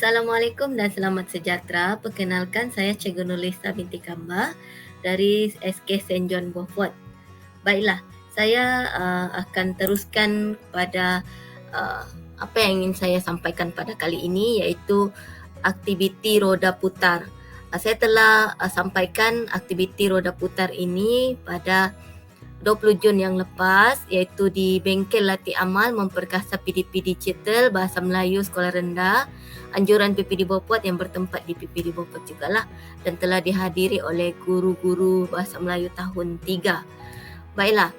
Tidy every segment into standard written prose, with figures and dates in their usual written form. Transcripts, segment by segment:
Assalamualaikum dan selamat sejahtera. Perkenalkan, saya Cikgu Nurlisa binti Kamba dari SK St. John Beaufort. Baiklah, saya akan teruskan pada uh, apa yang ingin saya sampaikan pada kali ini, iaitu aktiviti roda putar. Saya telah sampaikan aktiviti roda putar ini pada 20 Jun yang lepas, iaitu di Bengkel Latih Amal Memperkasa PDP Digital Bahasa Melayu Sekolah Rendah, anjuran PPD Beaufort yang bertempat di PPD Beaufort jugalah, dan telah dihadiri oleh guru-guru Bahasa Melayu tahun 3. Baiklah,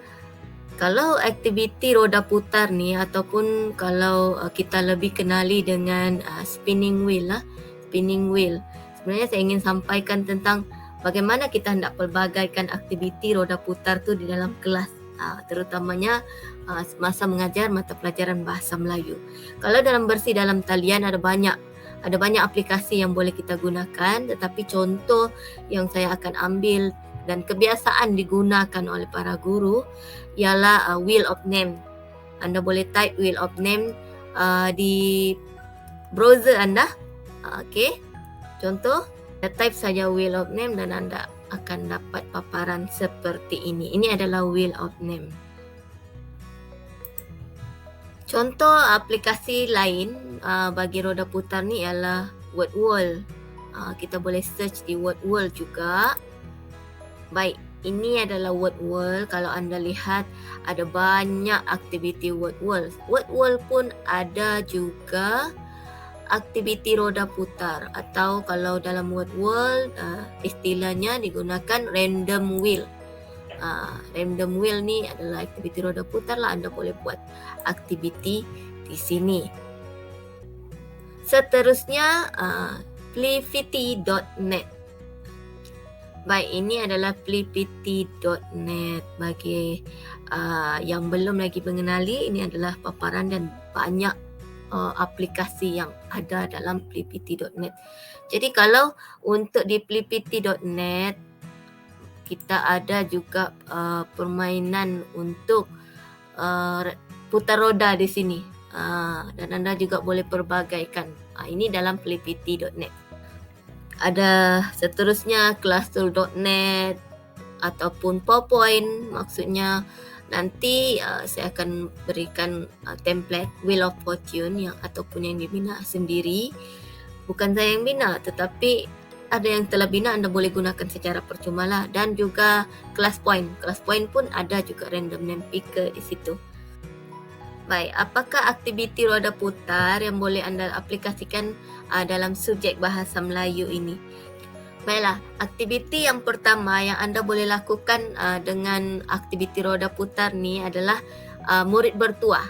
kalau aktiviti roda putar ni, ataupun kalau kita lebih kenali dengan spinning wheel spinning wheel. Sebenarnya saya ingin sampaikan tentang bagaimana kita hendak pelbagaikan aktiviti roda putar tu di dalam kelas, terutamanya masa mengajar mata pelajaran Bahasa Melayu. Kalau dalam bersih dalam talian ada banyak aplikasi yang boleh kita gunakan, tetapi contoh yang saya akan ambil dan kebiasaan digunakan oleh para guru ialah Wheel of Name. Anda boleh type Wheel of Name di browser anda. Okey. Contoh, anda type saja Wheel of Name dan anda akan dapat paparan seperti ini. Ini adalah Wheel of Name. Contoh aplikasi lain bagi roda putar ni ialah Word World. Kita boleh search di Word World juga. Baik, ini adalah Word World. Kalau anda lihat, ada banyak aktiviti Word World. Word World pun ada juga aktiviti roda putar, atau kalau dalam Word World istilahnya digunakan random wheel. Random wheel ni adalah aktiviti roda putar lah. Anda boleh buat aktiviti di sini. Seterusnya Flipity.net. Baik, ini adalah Flipity.net. Bagi yang belum lagi mengenali, ini adalah paparan dan banyak aplikasi yang ada dalam Flipity.net. Jadi kalau untuk di Flipity.net, kita ada juga permainan untuk putar roda di sini, dan anda juga boleh perbagaikan. Ini dalam Flipity.net. Ada seterusnya Classroom.net ataupun PowerPoint. Maksudnya nanti saya akan berikan template Wheel of Fortune ataupun yang dibina sendiri. Bukan saya yang bina, tetapi ada yang telah bina, anda boleh gunakan secara percuma lah. Dan juga ClassPoint. ClassPoint pun ada juga random name picker di situ. Baik, apakah aktiviti roda putar yang boleh anda aplikasikan dalam subjek Bahasa Melayu ini? Baiklah, aktiviti yang pertama yang anda boleh lakukan dengan aktiviti roda putar ni adalah murid bertuah.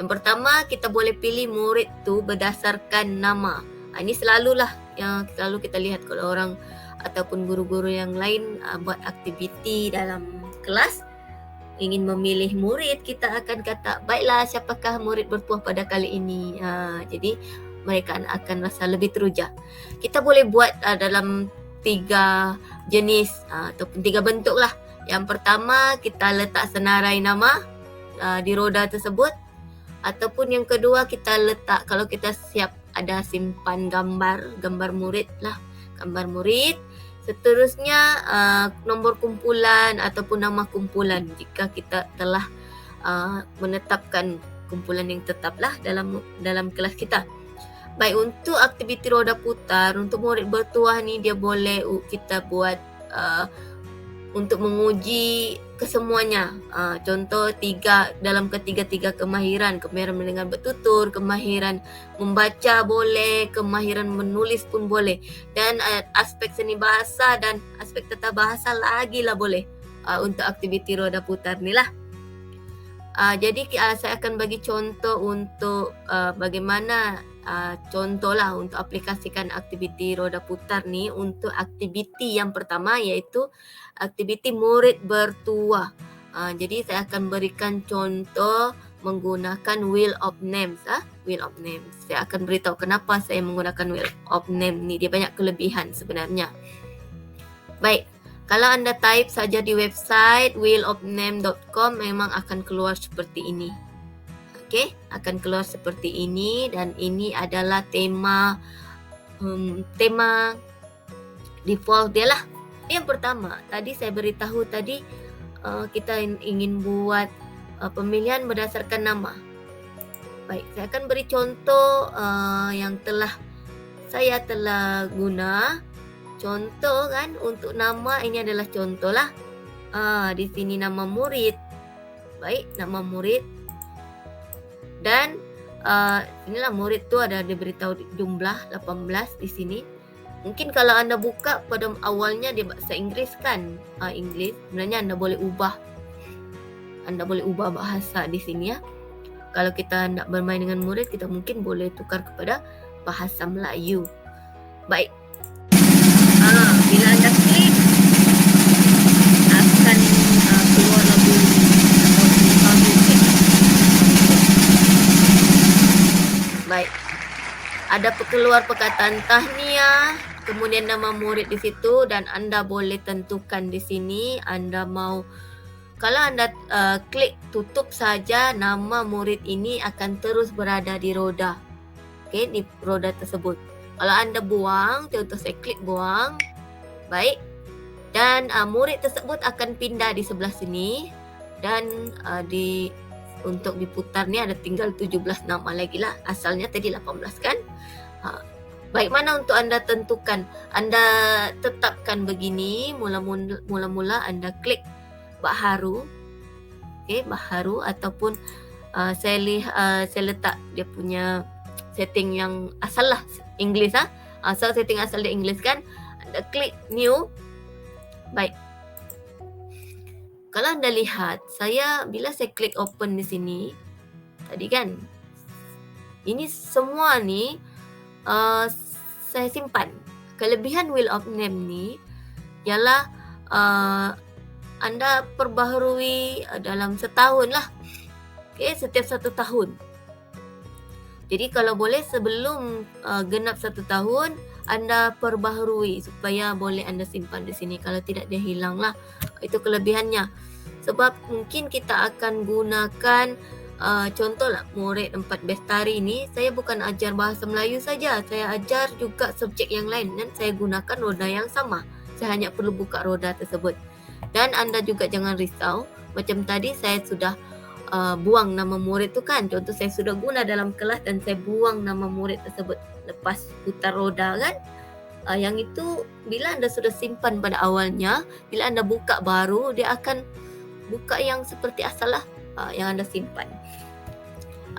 Yang pertama, kita boleh pilih murid tu berdasarkan nama. Ini selalulah yang selalu kita lihat kalau orang ataupun guru-guru yang lain buat aktiviti dalam kelas, ingin memilih murid, kita akan kata, baiklah, siapakah murid bertuah pada kali ini? Jadi mereka akan rasa lebih teruja. Kita boleh buat dalam 3 jenis ataupun 3 bentuk lah. Yang pertama, kita letak senarai nama di roda tersebut. Ataupun yang kedua, kita letak, kalau kita siap ada simpan gambar murid lah, gambar murid. Seterusnya nombor kumpulan ataupun nama kumpulan jika kita telah menetapkan kumpulan yang tetaplah dalam kelas kita. Baik, untuk aktiviti roda putar, untuk murid bertuah ni dia boleh kita buat untuk menguji kesemuanya. Contoh dalam ketiga kemahiran mendengar bertutur, kemahiran membaca boleh, kemahiran menulis pun boleh, dan aspek seni bahasa dan aspek tata bahasa lagi lah boleh untuk aktiviti roda putar ni lah. Jadi saya akan bagi contoh untuk bagaimana contohlah untuk aplikasikan aktiviti roda putar ni untuk aktiviti yang pertama, iaitu aktiviti murid bertuah. Jadi saya akan berikan contoh menggunakan Wheel of Names. Wheel of Names. Saya akan beritahu kenapa saya menggunakan Wheel of Names ni. Dia banyak kelebihan sebenarnya. Baik, kalau anda type saja di website wheelofname.com memang akan keluar seperti ini. Okey, akan keluar seperti ini dan ini adalah tema tema default dia lah. Yang pertama, tadi saya beritahu tadi kita ingin buat pemilihan berdasarkan nama. Baik, saya akan beri contoh yang saya telah guna. Contoh kan untuk nama ini adalah contoh lah. Di sini nama murid. Baik, nama murid. Dan inilah murid tu ada diberitahu jumlah 18 di sini. Mungkin kalau anda buka pada awalnya dia bahasa Inggeris kan, Inggeris. Sebenarnya anda boleh ubah. Anda boleh ubah bahasa di sini ya. Kalau kita nak bermain dengan murid, kita mungkin boleh tukar kepada bahasa Melayu. Baik. Bila anda klik akan keluar lagu atau music. Baik. Ada keluar perkataan tahniah, kemudian nama murid di situ dan anda boleh tentukan di sini anda mau. Kalau anda klik tutup saja, nama murid ini akan terus berada di roda. Okey, di roda tersebut. Kalau anda buang, contoh saya klik buang. Baik. Dan murid tersebut akan pindah di sebelah sini dan untuk diputar ni ada tinggal 17 nama lagi lah. Asalnya tadi 18 kan? Baik, mana untuk anda tentukan? Anda tetapkan begini, mula-mula anda klik baharu. Okey, baharu ataupun saya letak dia punya setting yang asal lah, Inggeris lah. Asal setting asal dia Inggeris kan? Anda klik new. Baik. Kalau anda lihat, bila saya klik open di sini, tadi kan, ini semua ni saya simpan. Kelebihan Wheel of Name ni ialah anda perbaharui dalam setahun lah. Okay, setiap 1 tahun. Jadi kalau boleh sebelum genap 1 tahun, anda perbaharui supaya boleh anda simpan di sini. Kalau tidak dia hilang lah. Itu kelebihannya. Sebab mungkin kita akan gunakan contohlah murid 4 bestari ni, saya bukan ajar bahasa Melayu saja, saya ajar juga subjek yang lain dan saya gunakan roda yang sama. Saya hanya perlu buka roda tersebut. Dan anda juga jangan risau, macam tadi saya sudah buang nama murid tu kan. Contoh saya sudah guna dalam kelas dan saya buang nama murid tersebut lepas putar roda kan. Yang itu bila anda sudah simpan pada awalnya, bila anda buka baru, dia akan buka yang seperti asal lah yang anda simpan.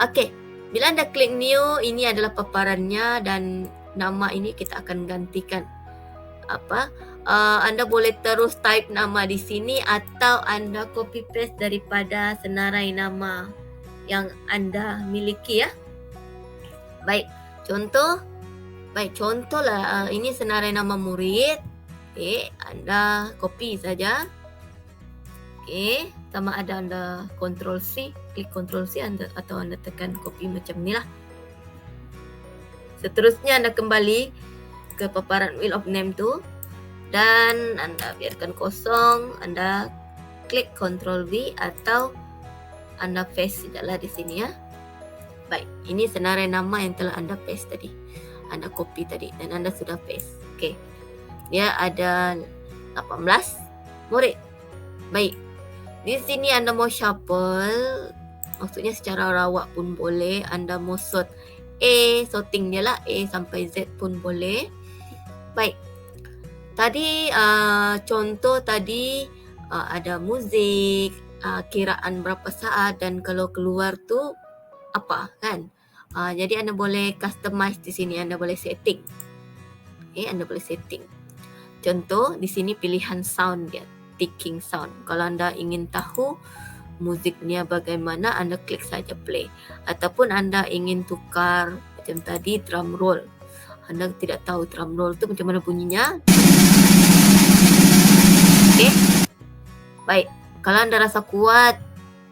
Okey, bila anda klik new, ini adalah paparannya dan nama ini kita akan gantikan. Anda boleh terus type nama di sini atau anda copy paste daripada senarai nama yang anda miliki ya. Baik, contohlah ini senarai nama murid. Okey, anda copy saja. Okey, sama ada anda Ctrl C, klik Ctrl C atau anda tekan copy macam ni lah. Seterusnya anda kembali ke paparan Wheel of Name tu dan anda biarkan kosong, anda klik Ctrl V atau anda paste sajalah di sini ya. Baik, ini senarai nama yang telah anda paste tadi. Anda copy tadi dan anda sudah paste. Okey. Dia ada 18 murid. Baik. Di sini anda mau shuffle, maksudnya secara rawak pun boleh. Anda mau sort sorting dia lah, A sampai Z pun boleh. Baik. Tadi contoh tadi ada muzik, kiraan berapa saat dan kalau keluar tu apa kan. Jadi anda boleh customize di sini, anda boleh setting. Okay, anda boleh setting. Contoh di sini pilihan sound dia, ticking sound. Kalau anda ingin tahu musiknya bagaimana, anda klik saja play. Ataupun anda ingin tukar macam tadi drum roll. Anda tidak tahu drum roll tu macam mana bunyinya. Okey. Baik, kalau anda rasa kuat,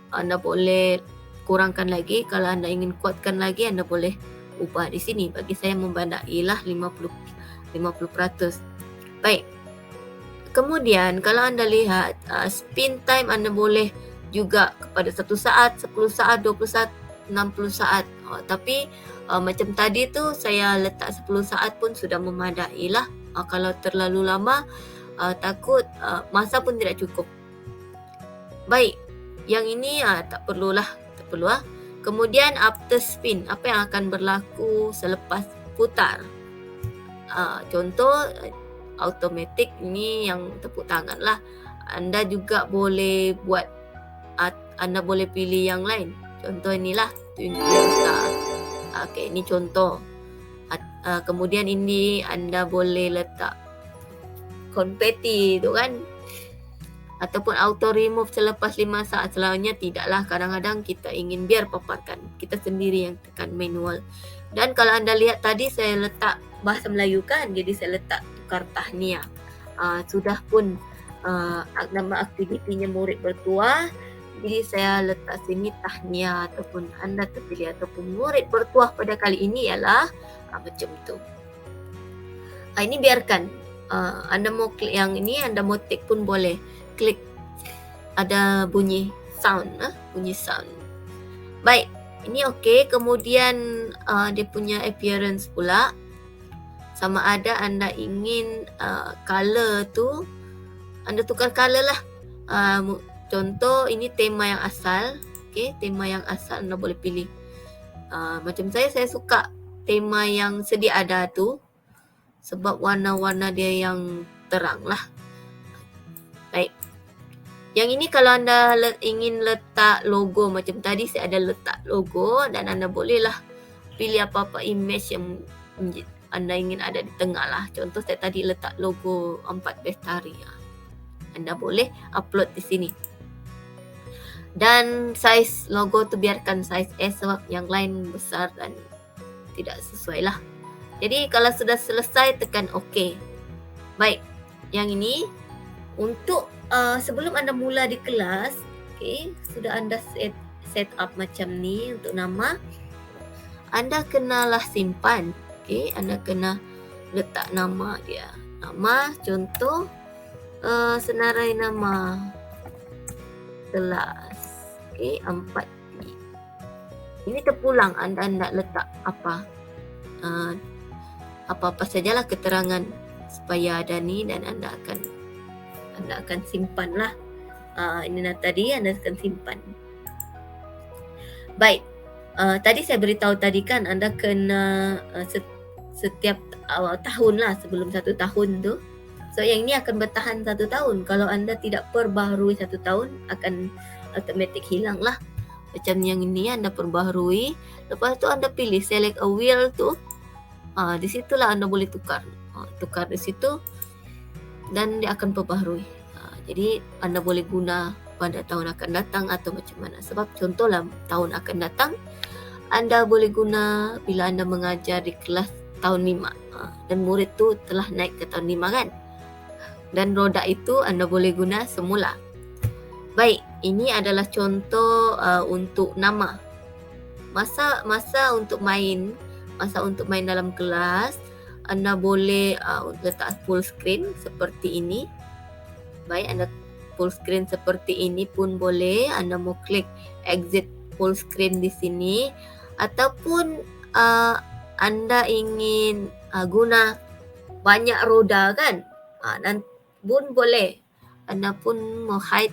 anda boleh kurangkan lagi. Kalau anda ingin kuatkan lagi, anda boleh ubah di sini. Bagi saya membandailah 50%. Baik. Kemudian kalau anda lihat spin time anda boleh juga kepada 1 saat, 10 saat, 20 saat. 60 saat. Tapi macam tadi tu saya letak 10 saat pun sudah memadai lah. Kalau terlalu lama takut masa pun tidak cukup. Baik, yang ini tak perlu. Kemudian after spin, apa yang akan berlaku selepas putar? Contoh automatic ini yang tepuk tangan lah. Anda juga boleh buat, Anda boleh pilih yang lain. Contoh inilah twinkling star. Okey, ini contoh. Kemudian ini Anda boleh letak konfeti tu kan, ataupun auto remove selepas 5 saat. Selalunya tidaklah, kadang-kadang kita ingin biar paparkan, kita sendiri yang tekan manual. Dan kalau anda lihat tadi saya letak bahasa Melayu kan, jadi saya letak tukar tahniah. Sudah pun nama aktivitinya murid bertuah, jadi saya letak sini tahniah, ataupun anda terpilih ataupun murid bertuah pada kali ini ialah macam tu. Ini biarkan. Anda mau klik yang ini, anda mau tick pun boleh. Klik ada bunyi sound. Baik, ini okey. Kemudian dia punya appearance pula, sama ada anda ingin color tu, anda tukar color lah. Contoh ini tema yang asal. Okey, tema yang asal anda boleh pilih. Macam saya suka tema yang sedia ada tu, sebab warna-warna dia yang terang lah. Baik. Yang ini kalau anda ingin letak logo macam tadi, saya ada letak logo, dan anda bolehlah pilih apa-apa image yang anda ingin ada di tengah lah. Contoh saya tadi letak logo 4 Bestari. Anda boleh upload di sini. Dan size logo tu biarkan size S, sebab yang lain besar dan tidak sesuai lah. Jadi kalau sudah selesai tekan OK. Baik, yang ini untuk sebelum anda mula di kelas, okay, sudah anda set up macam ni untuk nama, anda kenalah simpan. Okay, anda kena letak nama dia. Nama, contoh senarai nama kelas. Okay, 4B. Ini terpulang anda nak letak apa. Apa-apa sajalah keterangan supaya ada ni, dan anda akan simpan lah. Ini tadi anda akan simpan. Baik, tadi saya beritahu tadi kan, anda kena setiap awal tahun lah, sebelum 1 tahun tu. So yang ini akan bertahan 1 tahun. Kalau anda tidak perbaharui 1 tahun, akan automatic hilang lah. Macam yang ini anda perbaharui, lepas tu anda pilih select a wheel tu. Di situlah anda boleh tukar di situ, dan dia akan perbaharui. Jadi anda boleh guna pada tahun akan datang atau macam mana. Sebab contohlah tahun akan datang, anda boleh guna bila anda mengajar di kelas tahun 5 dan murid tu telah naik ke tahun 5 kan. Dan roda itu anda boleh guna semula. Baik, ini adalah contoh untuk nama. Masa untuk main dalam kelas, anda boleh letak full screen seperti ini. Baik, anda full screen seperti ini pun boleh. Anda mau klik exit full screen di sini, ataupun anda ingin guna banyak roda kan, dan pun boleh. Anda pun mau hide,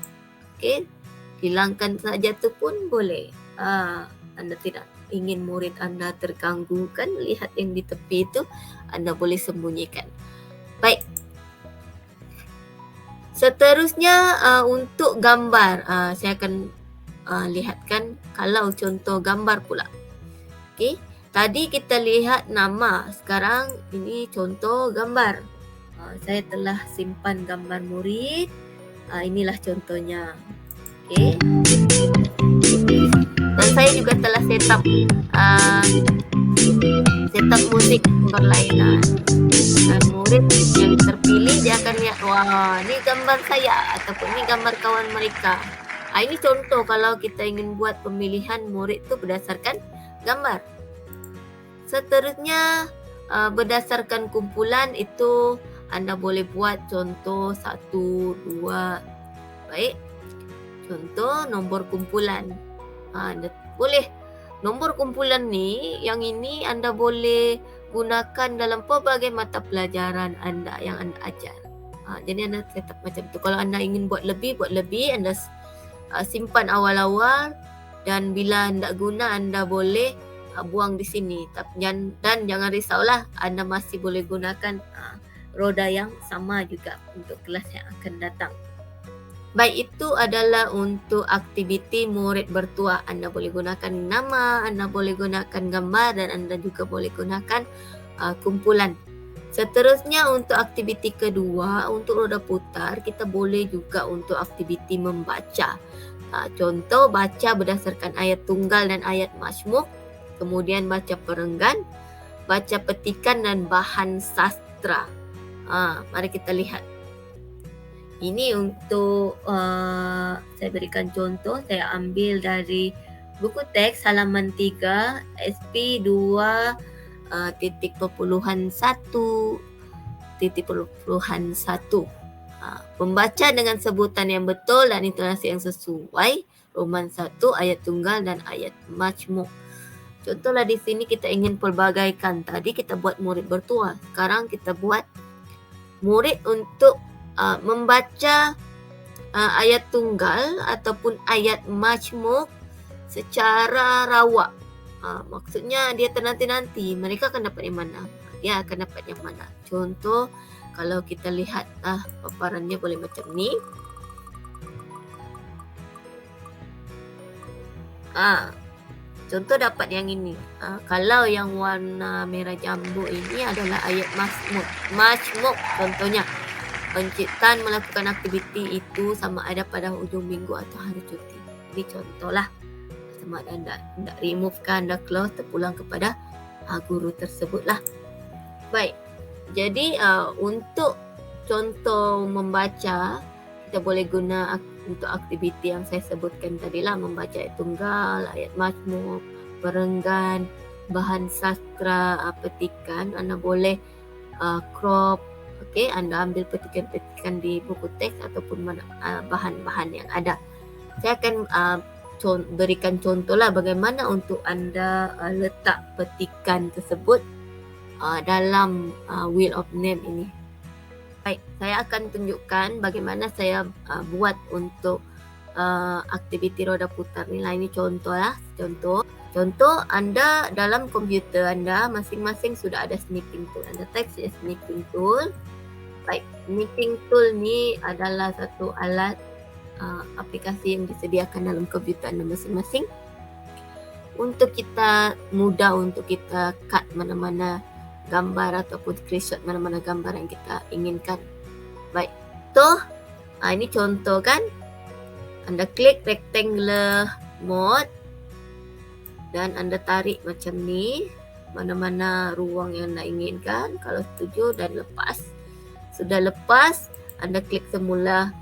okay, hilangkan saja tu pun boleh. Anda tidak ingin murid anda terganggu kan, lihat yang di tepi itu, anda boleh sembunyikan. Baik, seterusnya untuk gambar, saya akan lihatkan kalau contoh gambar pula. Okay, tadi kita lihat nama, sekarang ini contoh gambar. Saya telah simpan gambar murid. Inilah contohnya. Okay, dan saya juga telah set up musik berlainan. Dan murid yang terpilih dia akan lihat, wah, ini gambar saya ataupun ini gambar kawan mereka. Ini contoh kalau kita ingin buat pemilihan murid tu berdasarkan gambar. Seterusnya berdasarkan kumpulan itu anda boleh buat contoh 1, 2. Baik, contoh nombor kumpulan. Anda boleh Nombor kumpulan ni, yang ini anda boleh gunakan dalam pelbagai mata pelajaran anda yang anda ajar. Jadi anda set up macam tu. Kalau anda ingin buat lebih, anda simpan awal-awal, dan bila anda guna anda boleh buang di sini. Dan jangan risaulah, anda masih boleh gunakan roda yang sama juga untuk kelas yang akan datang. Baik, itu adalah untuk aktiviti murid bertuah. Anda boleh gunakan nama, anda boleh gunakan gambar, dan anda juga boleh gunakan kumpulan. Seterusnya untuk aktiviti kedua, untuk roda putar, kita boleh juga untuk aktiviti membaca. Contoh, baca berdasarkan ayat tunggal dan ayat majmuk, kemudian baca perenggan, baca petikan dan bahan sastra. Mari kita lihat. Ini untuk saya berikan contoh, saya ambil dari buku teks halaman 3 SP 2.1.1. Pembaca dengan sebutan yang betul dan intonasi yang sesuai, Roman 1 ayat tunggal dan ayat majmuk. Contohlah di sini kita ingin pelbagaikan. Tadi kita buat murid bertuah, sekarang kita buat murid untuk membaca ayat tunggal ataupun ayat majmuk secara rawak. Maksudnya dia ternanti-nanti, mereka akan dapat yang mana? Dia akan dapat yang mana? Contoh, kalau kita lihat paparannya boleh macam ni. Contoh dapat yang ini. Kalau yang warna merah jambu ini adalah ayat majmuk contohnya. Penciptaan melakukan aktiviti itu sama ada pada hujung minggu atau hari cuti. Ini contohlah. Sama ada anda remove kan, anda close, terpulang kepada guru tersebutlah. Baik. Jadi untuk contoh membaca, kita boleh guna untuk aktiviti yang saya sebutkan tadilah, membaca ayat tunggal, ayat majmuk, perenggan, bahan sastra, petikan. Anda boleh crop. Okey, anda ambil petikan-petikan di buku teks ataupun bahan-bahan yang ada. Saya akan berikan contohlah bagaimana untuk anda letak petikan tersebut dalam Wheel of Name ini. Baik, saya akan tunjukkan bagaimana saya buat untuk aktiviti roda putar ni lah. Ini contohlah, contoh anda dalam komputer anda masing-masing sudah ada snipping tool. Anda type saja snipping tool. Baik, snipping tool ni adalah satu alat aplikasi yang disediakan dalam komputer anda masing-masing untuk kita mudah untuk kita cut mana-mana gambar ataupun screenshot mana-mana gambar yang kita inginkan. Baik, ini contoh kan. Anda klik rectangular mode dan anda tarik macam ni mana-mana ruang yang anda inginkan. Kalau setuju dan lepas. Sudah lepas, anda klik semula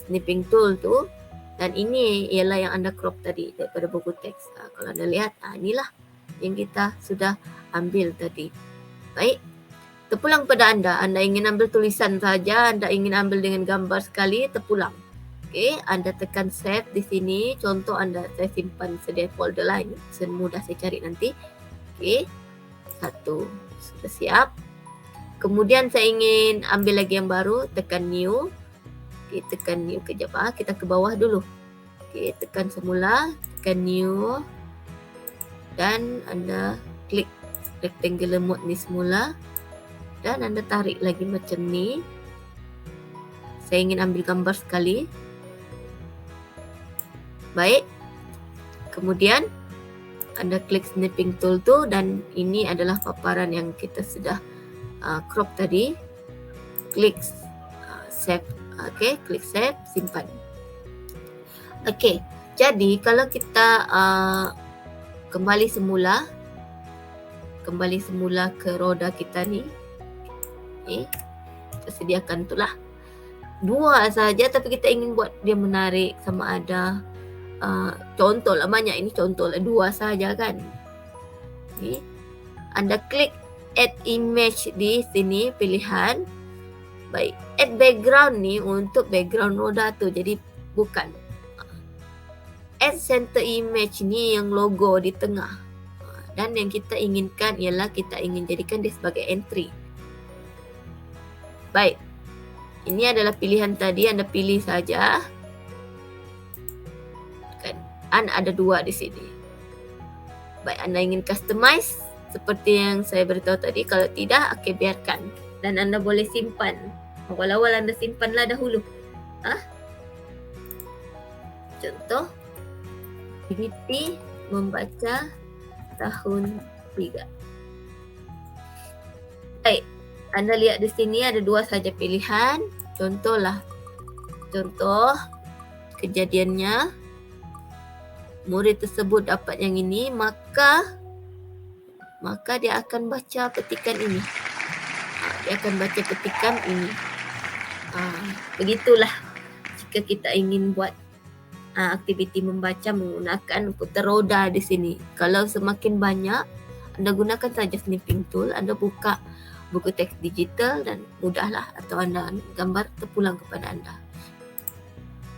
snipping tool tu, dan ini ialah yang anda crop tadi daripada buku teks. Kalau anda lihat, inilah yang kita sudah ambil tadi. Baik, terpulang pada anda ingin ambil tulisan saja, anda ingin ambil dengan gambar sekali, terpulang. Okey, anda tekan save di sini. Contoh saya simpan sedia folder lah, ini mudah saya cari nanti. Okey, satu sudah siap. Kemudian saya ingin ambil lagi yang baru, tekan new. Okey, tekan new kejap. Kita ke bawah dulu. Okey, tekan semula, tekan new. Dan anda klik rectangular mode ni semula. Dan anda tarik lagi macam ni. Saya ingin ambil gambar sekali. Baik. Kemudian anda klik snipping tool tu, dan ini adalah paparan yang kita sudah crop tadi. Klik save. Okey, klik save, simpan. Okey, jadi kalau kita kembali semula ke roda kita ni. Okey, kita sediakan itulah. Dua saja, tapi kita ingin buat dia menarik, sama ada contohlah, banyak ini contohlah, dua saja kan. Okey, anda klik add image di sini, pilihan. Baik, add background ni untuk background roda tu, jadi bukan. add center image ni yang logo di tengah. Dan yang kita inginkan ialah kita ingin jadikan dia sebagai entry. Baik. Ini adalah pilihan tadi, anda pilih saja. Kan, ada 2 di sini. Baik, anda ingin customize seperti yang saya beritahu tadi. Kalau tidak, okey, biarkan. Dan anda boleh simpan. Awal-awal anda simpanlah dahulu. Contoh, activity membaca tahun 3. Baik, anda lihat di sini ada 2 saja pilihan. Contoh kejadiannya, murid tersebut dapat yang ini, maka dia akan baca petikan ini. Begitulah jika kita ingin buat aktiviti membaca menggunakan putar roda di sini. Kalau semakin banyak, anda gunakan saja snipping tool, anda buka buku teks digital dan mudahlah, atau anda gambar terpulang kepada anda.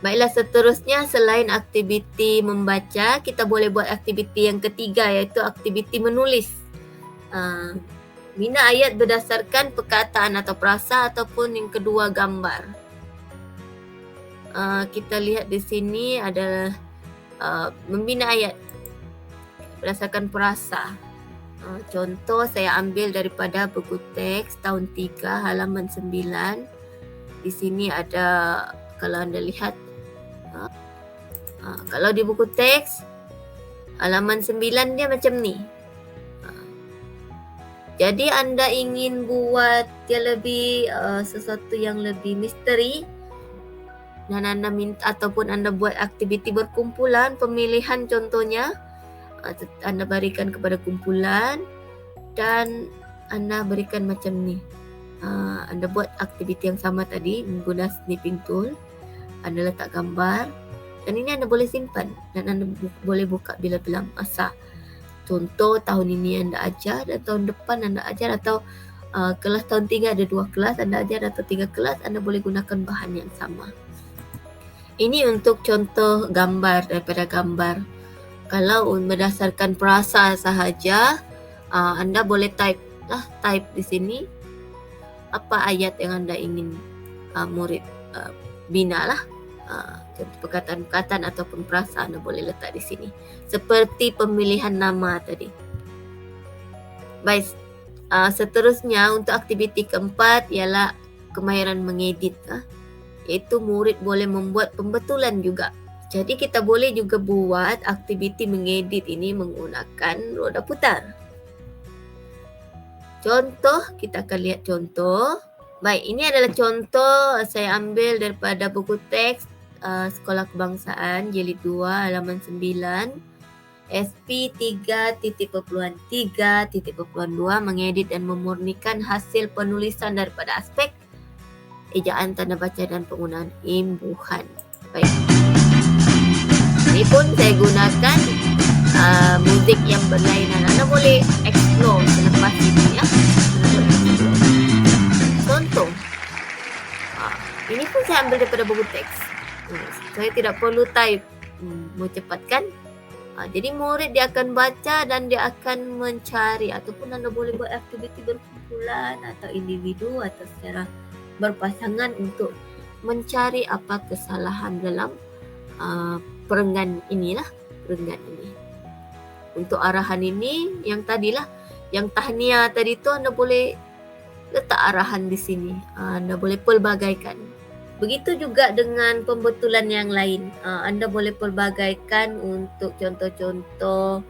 Baiklah, seterusnya selain aktiviti membaca, kita boleh buat aktiviti yang ketiga, iaitu aktiviti menulis. Bina ayat berdasarkan perkataan atau perasa, ataupun yang kedua gambar. Kita lihat di sini adalah membina ayat berdasarkan perasa. Contoh saya ambil daripada buku teks tahun 3 halaman 9. Di sini ada, kalau anda lihat, kalau di buku teks halaman 9 dia macam ni. Jadi anda ingin buat dia lebih sesuatu yang lebih misteri, dan anda minta ataupun anda buat aktiviti berkumpulan, pemilihan contohnya anda berikan kepada kumpulan dan anda berikan macam ni. Anda buat aktiviti yang sama tadi menggunakan snipping tool, anda letak gambar, dan ini anda boleh simpan dan anda boleh buka bila-bila masa. Contoh tahun ini anda ajar dan tahun depan anda ajar, atau kelas tahun 3 ada 2 kelas anda ajar atau 3 kelas, anda boleh gunakan bahan yang sama. Ini untuk contoh gambar daripada gambar. Kalau berdasarkan perasa sahaja, anda boleh type di sini apa ayat yang anda ingin murid bina lah. Perkataan-perkataan ataupun perasa anda boleh letak di sini. Seperti pemilihan nama tadi. Baik, seterusnya untuk aktiviti keempat ialah kemahiran mengedit. Iaitu murid boleh membuat pembetulan juga. Jadi kita boleh juga buat aktiviti mengedit ini menggunakan roda putar. Contoh, kita akan lihat contoh. Baik, ini adalah contoh saya ambil daripada buku teks Sekolah Kebangsaan Jilid 2 halaman 9 SP 3.3.2 mengedit dan memurnikan hasil penulisan daripada aspek ejaan, tanda baca dan penggunaan imbuhan. Baik. Ini pun saya gunakan muzik yang berlainan. Anda boleh explore selepas ini ya. Contoh. Ini pun saya ambil daripada buku teks. Saya tidak perlu type. Mau cepat kan? Jadi murid dia akan baca dan dia akan mencari, ataupun anda boleh buat aktiviti berkumpulan atau individu atau secara berpasangan untuk mencari apa kesalahan dalam perenggan ini. Untuk arahan ini yang tadilah, yang tahniah tadi tu anda boleh letak arahan di sini. Anda boleh pelbagaikan. Begitu juga dengan pembetulan yang lain. Anda boleh pelbagaikan untuk contoh-contoh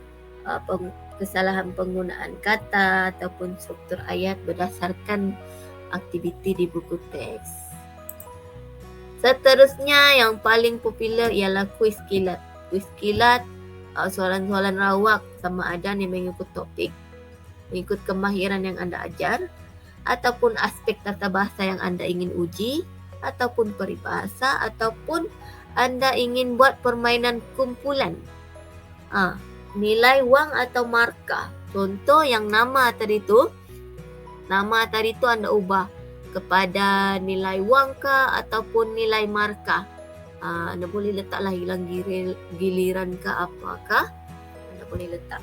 kesalahan penggunaan kata ataupun struktur ayat berdasarkan aktiviti di buku teks. Seterusnya yang paling popular ialah kuis kilat. Kuis kilat, soalan-soalan rawak sama ada ni mengikut topik, mengikut kemahiran yang anda ajar, ataupun aspek tata bahasa yang anda ingin uji, ataupun peribahasa, ataupun anda ingin buat permainan kumpulan. Nilai wang atau markah. Contoh yang nama tadi tu anda ubah kepada nilai wang ke ataupun nilai markah. Anda boleh letaklah hilang giliran ke apakah, Anda boleh letak.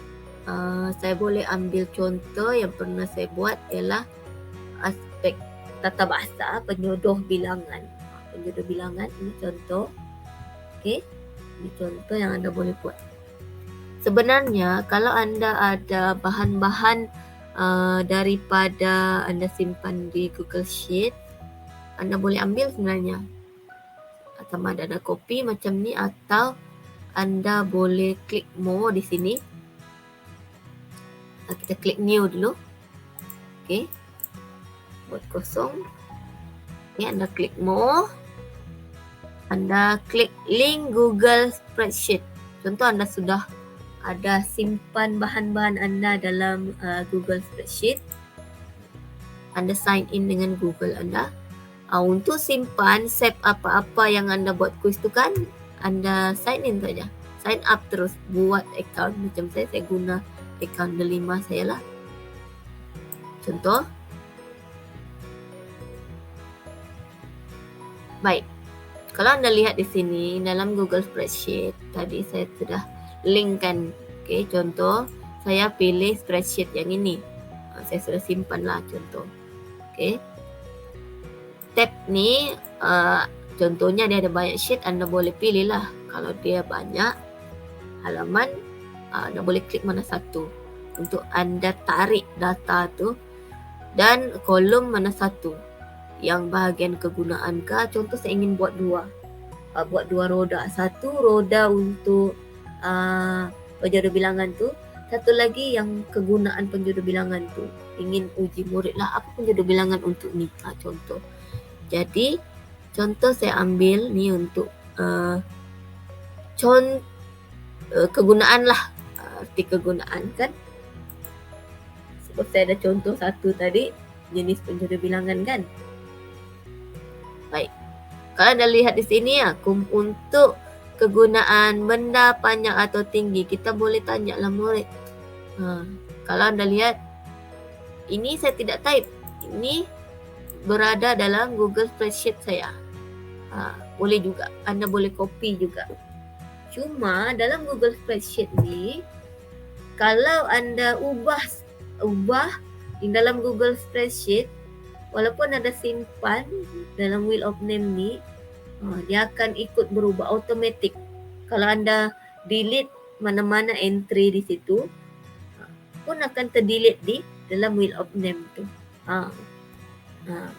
Saya boleh ambil contoh yang pernah saya buat ialah aspek tata bahasa penjodoh bilangan. Penjodoh bilangan ini contoh. Okey, ini contoh yang Anda boleh buat. Sebenarnya kalau Anda ada bahan-bahan daripada Anda simpan di Google Sheet, Anda boleh ambil sebenarnya. Sama ada copy macam ni atau Anda boleh klik more di sini. Kita klik new dulu. Okey. Buat kosong. Okay, Anda klik more. Anda klik link Google Spreadsheet. Contoh Anda sudah ada simpan bahan-bahan Anda dalam Google Spreadsheet. Anda sign in dengan Google Anda. Untuk simpan, save apa-apa yang Anda buat kuis tu kan, Anda sign in saja. Sign up terus, buat account. Macam saya guna account delima saya lah. Contoh. Baik. Kalau Anda lihat di sini, dalam Google Spreadsheet, tadi saya sudah linkkan. Okay, contoh, saya pilih spreadsheet yang ini. Saya sudah simpan lah contoh. Okay. Tab ni, contohnya dia ada banyak sheet, Anda boleh pilih lah. Kalau dia banyak halaman, Anda boleh klik mana satu untuk Anda tarik data tu, dan kolom mana satu yang bahagian kegunaan kah. Contoh saya ingin buat dua roda. Satu roda untuk penjodoh bilangan tu, satu lagi yang kegunaan penjodoh bilangan tu. Ingin uji murid lah, apa penjodoh bilangan untuk ni, contoh. Jadi contoh saya ambil ni untuk kegunaan lah, arti kegunaan kan. Sebab saya ada contoh satu tadi, jenis penjodoh bilangan kan. Baik. Kalau anda lihat di sini untuk kegunaan benda panjang atau tinggi, kita boleh tanya lah murid. Kalau anda lihat, ini saya tidak type. Ini berada dalam Google Spreadsheet saya. Boleh juga, Anda boleh copy juga. Cuma dalam Google Spreadsheet ni, kalau Anda ubah di dalam Google Spreadsheet, walaupun Anda simpan dalam Wheel of Name ni, dia akan ikut berubah automatic. Kalau Anda delete mana-mana entry di situ, pun akan terdelete di dalam Wheel of Name tu.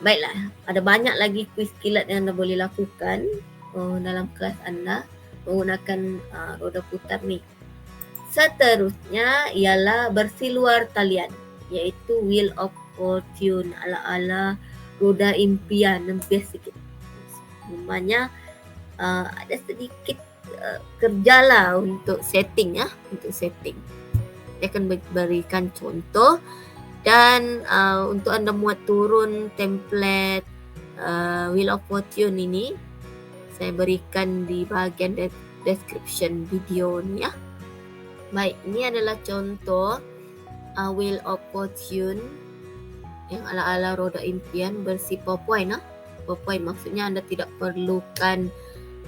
Baiklah, ada banyak lagi kuis kilat yang Anda boleh lakukan dalam kelas Anda menggunakan roda putar ni. Seterusnya ialah bersiluar talian, iaitu Wheel of Fortune ala-ala roda impian, lebih sikit. Namanya ada sedikit kerjalah untuk setting untuk setting. Saya akan berikan contoh. Dan untuk Anda muat turun template Wheel of Fortune ini, saya berikan di bahagian description video ni ya. Baik, ini adalah contoh Wheel of Fortune yang ala-ala roda impian versi PowerPoint. PowerPoint maksudnya Anda tidak perlukan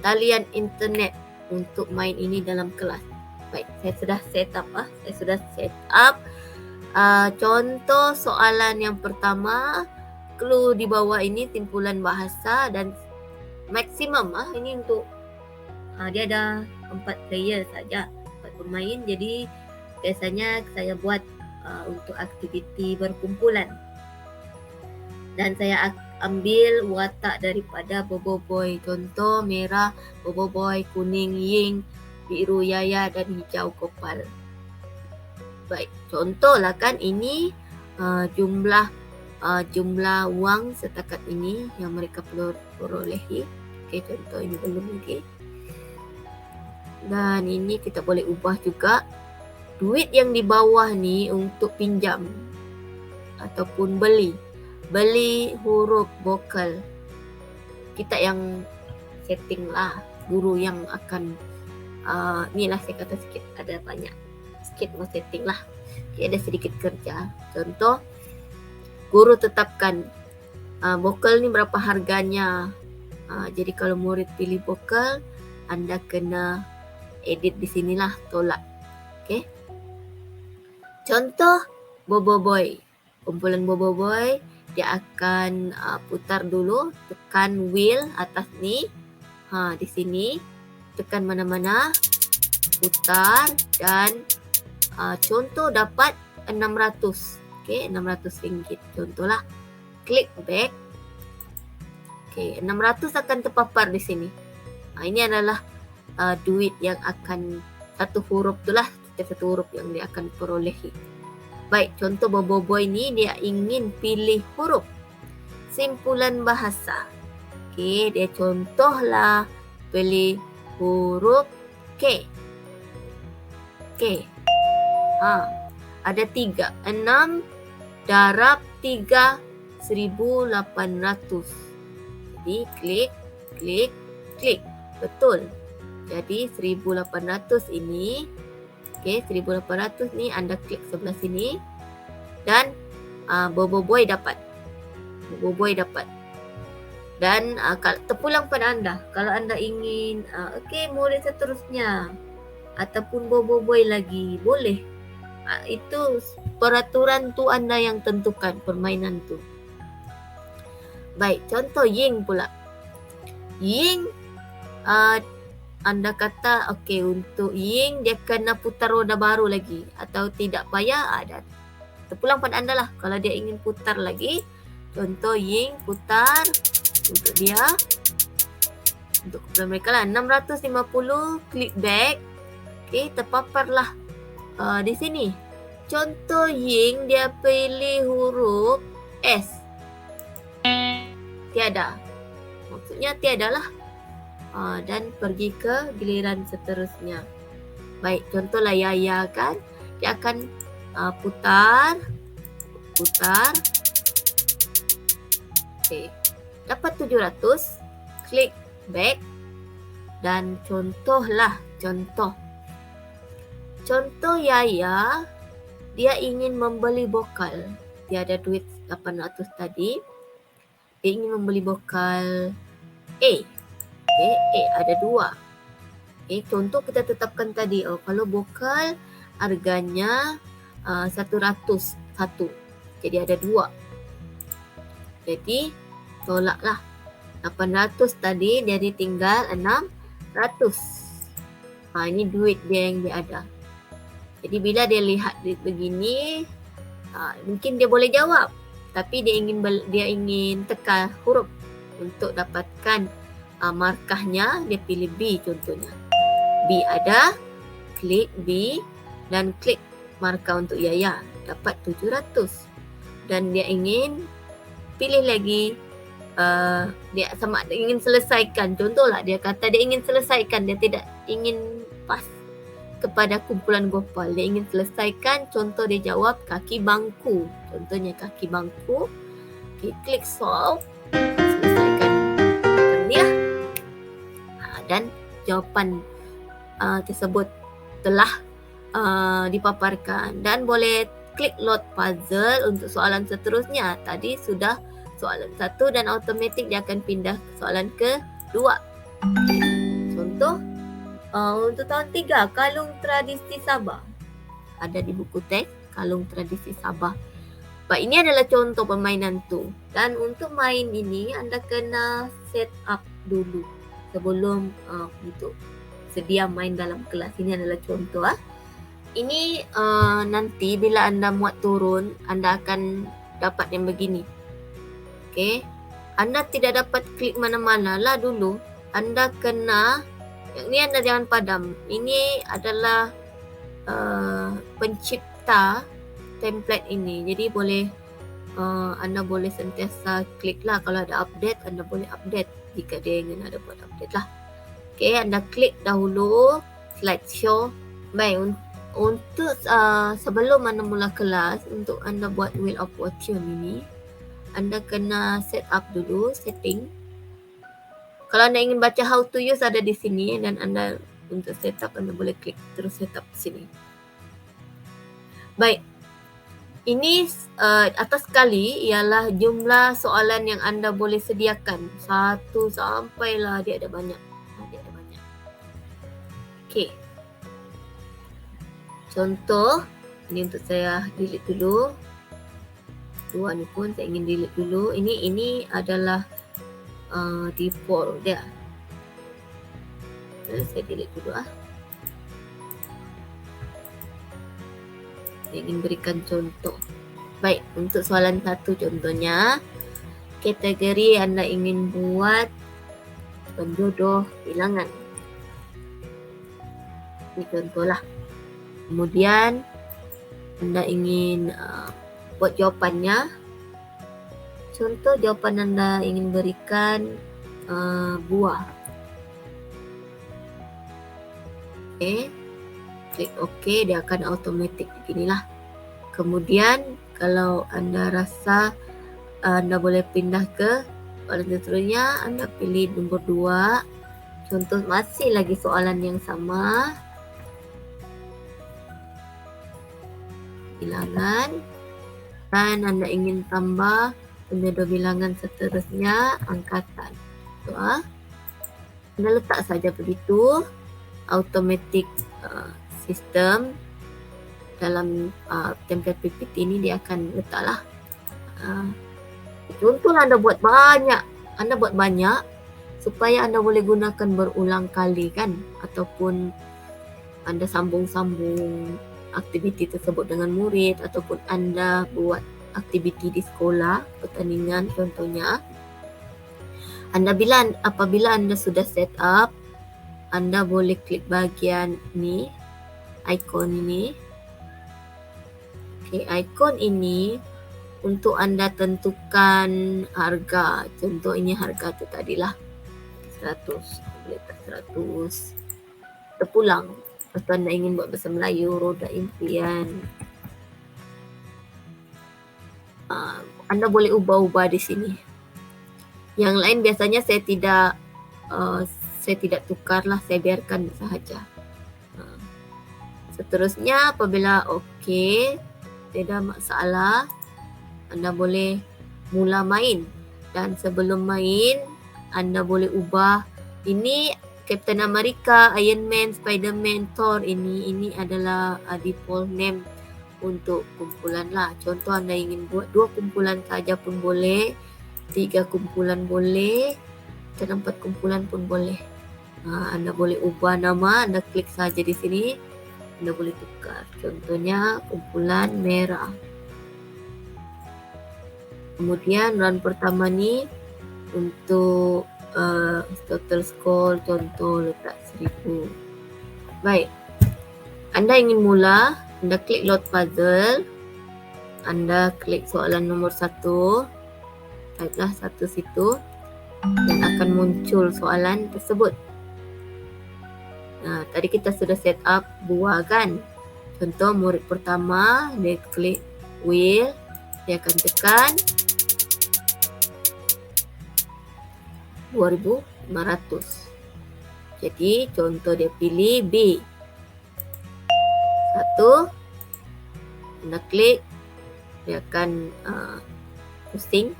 talian internet untuk main ini dalam kelas. Baik, saya sudah set up. Contoh soalan yang pertama, clue di bawah ini timbulan bahasa dan maksimum ini untuk dia ada 4 player saja, 4 pemain. Jadi biasanya saya buat untuk aktiviti berkumpulan. Dan saya ambil watak daripada Bobo Boy. Contoh merah Bobo Boy, kuning Ying, biru Yaya dan hijau Kopal. Baik, contohlah kan ini jumlah wang setakat ini yang mereka perolehi. Okey, contoh ini belum lagi. Dan ini kita boleh ubah juga. Duit yang di bawah ni untuk pinjam ataupun beli huruf vokal. Kita yang setting lah, guru yang akan ni lah saya kata sikit ada banyak. Sikit mau setting lah. Okay, ada sedikit kerja. Contoh, guru tetapkan vokal ni berapa harganya. Jadi kalau murid pilih vokal, anda kena edit di sinilah, tolak. Okay. Contoh Bobo Boy. Kumpulan Bobo Boy, dia akan putar dulu, tekan wheel atas ni. Di sini tekan mana-mana, putar, dan contoh dapat 600. Okay, RM600. Contohlah. Klik back. Okay, 600 akan terpapar di sini. Ini adalah duit yang akan satu huruf itulah, setiap satu huruf yang dia akan perolehi. Baik, contoh Bobo Boy ni dia ingin pilih huruf simpulan bahasa. Okey, dia contohlah pilih huruf K. K. Ada 3. 6 darab 3, 1800. Jadi klik, klik, klik. Betul. Jadi 1800 ini, okey, 1800 ni anda klik sebelah sini dan Bobo Boy dapat. Bobo Boy dapat. Dan terpulang pada anda. Kalau anda ingin okey, murid seterusnya ataupun Bobo Boy lagi, boleh. Itu peraturan tu anda yang tentukan permainan tu. Baik, contoh Ying pula. Ying, anda kata okey, untuk Ying dia kena putar roda baru lagi atau tidak payah, ada terpulang pada anda lah. Kalau dia ingin putar lagi, contoh Ying putar untuk dia, untuk mereka lah 650, klik back. Okey, terpaparlah di sini. Contoh Ying dia pilih huruf S. Tiada. Maksudnya tiadalah. Dan pergi ke giliran seterusnya. Baik, contohlah Yaya kan. Dia akan putar. Okey. Dapat 700. Klik back. Dan contohlah. Contoh Yaya, dia ingin membeli bokal. Dia ada duit 800 tadi. Dia ingin membeli bokal A. Okay, ada 2. Contoh kita tetapkan tadi. Kalau bokal harganya 100 satu. Jadi ada 2. Jadi tolaklah. 800 tadi jadi tinggal 600. Ini duit dia yang dia ada. Jadi bila dia lihat duit begini, mungkin dia boleh jawab. Tapi dia ingin tekan huruf untuk dapatkan markahnya. Dia pilih B contohnya. B ada, klik B dan klik markah untuk Yaya. Dapat 700. Dan dia ingin pilih lagi, dia ingin selesaikan. Contohlah dia kata dia ingin selesaikan, dia tidak ingin pas kepada kumpulan Gopal. Dia ingin selesaikan, contoh dia jawab kaki bangku. Contohnya kaki bangku. Okay, klik solve. Selesaikan dia. Dan jawapan tersebut telah dipaparkan. Dan boleh klik load puzzle untuk soalan seterusnya. Tadi sudah soalan 1 dan automatik dia akan pindah ke soalan kedua. Contoh untuk tahun 3, kalung tradisi Sabah. Ada di buku teks, kalung tradisi Sabah. Ini adalah contoh permainan tu. Dan untuk main ini, anda kena set up dulu sebelum untuk sedia main dalam kelas. Ini adalah contoh. Ini nanti bila anda muat turun, anda akan dapat yang begini. Okay. Anda tidak dapat klik mana-mana lah dulu. Anda kena, yang ni anda jangan padam. Ini adalah pencipta template ini. Jadi boleh anda boleh sentiasa klik lah. Kalau ada update, anda boleh update jika dia ingin ada buat update lah. Okay, anda klik dahulu slideshow. Baik, untuk sebelum anda mula kelas, untuk anda buat Wheel of Fortune ini, anda kena set up dulu setting. Kalau anda ingin baca how to use, ada di sini. Dan anda untuk setup, anda boleh klik terus setup sini. Baik. Ini atas sekali ialah jumlah soalan yang anda boleh sediakan. 1 sampailah dia ada banyak. Dia ada banyak. Okey. Contoh, ini untuk saya delete dulu. 2 ni pun saya ingin delete dulu. Ini adalah default dia. Saya delete dulu Saya ingin berikan contoh. Baik, untuk soalan 1 contohnya, kategori anda ingin buat penjodoh bilangan. Ini contohlah. Kemudian anda ingin buat jawapannya. Contoh jawapan anda ingin berikan buah. Okey. Klik OK, dia akan automatik beginilah. Kemudian kalau anda rasa anda boleh pindah ke soalan seterusnya, anda pilih nombor 2. Contoh masih lagi soalan yang sama. Bilangan. Dan anda ingin tambah penjodoh bilangan seterusnya angkatan. Anda letak saja begitu. Automatic sistem dalam template PPT ini dia akan letaklah. Contohlah anda buat banyak supaya anda boleh gunakan berulang kali kan, ataupun anda sambung-sambung aktiviti tersebut dengan murid, ataupun anda buat aktiviti di sekolah, pertandingan contohnya. Apabila anda sudah set up, anda boleh klik bahagian ni, ikon ini. Okey, ikon ini untuk anda tentukan harga. Contoh ini harga tu tadilah 100. Boleh tak 100. Terpulang. Lepas tu anda ingin buat bahasa Melayu, roda impian. Anda boleh ubah-ubah di sini. Yang lain biasanya saya tidak tukarlah, saya biarkan sahaja. Seterusnya apabila okey, tidak masalah, anda boleh mula main. Dan sebelum main, anda boleh ubah. Ini Captain America, Iron Man, Spider-Man, Thor, ini adalah default name untuk kumpulan lah. Contoh anda ingin buat 2 kumpulan saja pun boleh, 3 kumpulan boleh, dan 4 kumpulan pun boleh. Anda boleh ubah nama, anda klik saja di sini. Anda boleh tukar. Contohnya kumpulan merah. Kemudian round pertama ni untuk total score, contoh letak 1000. Baik. Anda ingin mula, anda klik load puzzle. Anda klik soalan nombor 1. Typelah 1 situ dan akan muncul soalan tersebut. Tadi kita sudah set up buah kan. Contoh murid pertama, dia klik wheel, dia akan tekan 2500. Jadi contoh dia pilih B. 1. Anda klik, dia akan pusing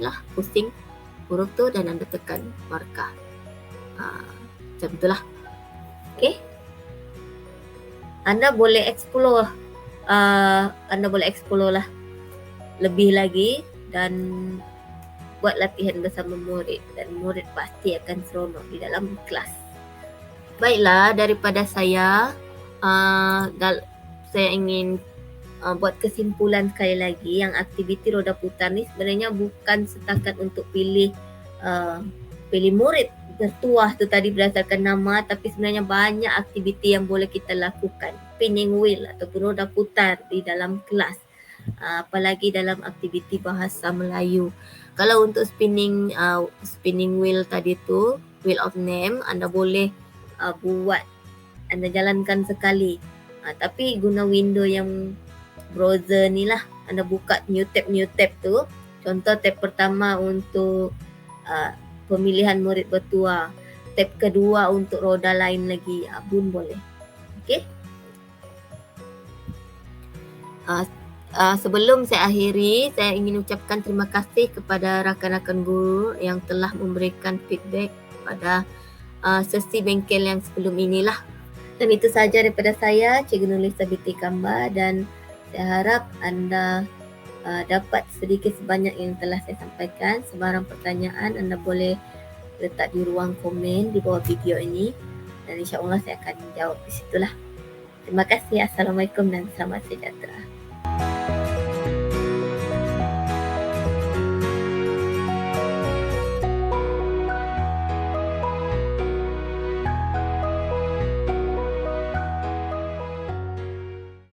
huruf tu dan anda tekan markah. Macam itulah. Okey. Anda boleh explore lah lebih lagi dan buat latihan bersama murid, dan murid pasti akan seronok di dalam kelas. Baiklah, daripada saya ingin buat kesimpulan sekali lagi, yang aktiviti roda putar ni sebenarnya bukan setakat untuk pilih murid bertuah tu tadi berdasarkan nama, tapi sebenarnya banyak aktiviti yang boleh kita lakukan. Spinning wheel ataupun roda putar di dalam kelas. Apalagi dalam aktiviti bahasa Melayu. Kalau untuk spinning wheel tadi tu, wheel of name, anda boleh buat, anda jalankan sekali. Tapi guna window yang browser ni lah. Anda buka new tab tu. Contoh tab pertama untuk pemilihan murid bertuah. Tab kedua untuk roda lain lagi pun boleh. Okey. Sebelum saya akhiri, saya ingin ucapkan terima kasih kepada rakan-rakan guru yang telah memberikan feedback pada sesi bengkel yang sebelum inilah. Dan itu sahaja daripada saya, Cikgu Nurlisa binti Kamba, dan saya harap anda dapat sedikit sebanyak yang telah saya sampaikan. Sebarang pertanyaan anda boleh letak di ruang komen di bawah video ini, dan insya-Allah saya akan jawab di situlah. Terima kasih. Assalamualaikum dan selamat sejahtera.